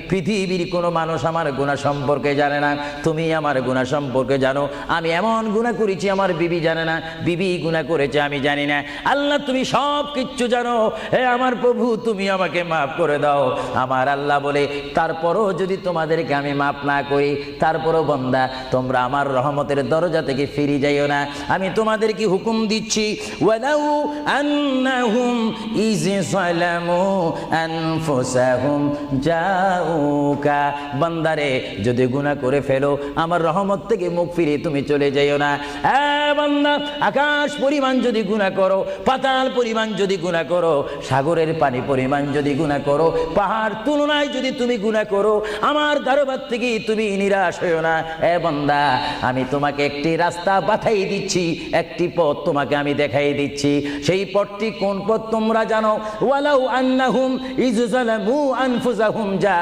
পৃথিবীর কোনো মানুষ আমার গুনাহ সম্পর্কে জানে না, তুমি আমার গুনাহ সম্পর্কে জানো। আমি এমন গুনাহ করেছি আমার বিবি জানে না, বিবি গুনাহ করেছে আমি জানি না। আল্লাহ তুমি সব কিচ্ছু জানো, হে আমার প্রভু তুমি আমাকে মাফ করে দাও। আমার আল্লাহ বলে, তারপরও যদি তোমাদেরকে আমি মাফ না করি, তারপরও বান্দা তোমরা আমার রহমতের দরজা থেকে ফিরে যাইও না। আমি তোমাদেরকে হুকুম দিচ্ছি, ওয়ালাউ আন্নাহুম ইয যালামু আনফুসাহুম জাউকা, বান্দারে যদি গুনাহ করে ফেলো আমার রহমত থেকে মুখ ফিরিয়ে তুমি চলে যাইও না। বান্দা, আকাশ পরিমাণ যদি গুনাহ করো, পাতাল পরিমাণ যদি গুনাহ করো, সাগরের পানি পরিমাণ যদি গুনাহ করো, পাহাড় তুলনায় যদি তুমি গুনাহ করো, আমার দরবার থেকে তুমি নিরাশ হইও না। বান্দা, আমি তোমাকে একটি রাস্তা বাতাই দিচ্ছি, একটি পথ তোমাকে আমি দেখাই দিচ্ছি। সেই পথটি কোন পথ তোমরা জানো? ওয়ালাউ আন্নাহুম ইয যালামু আনফুসাহুম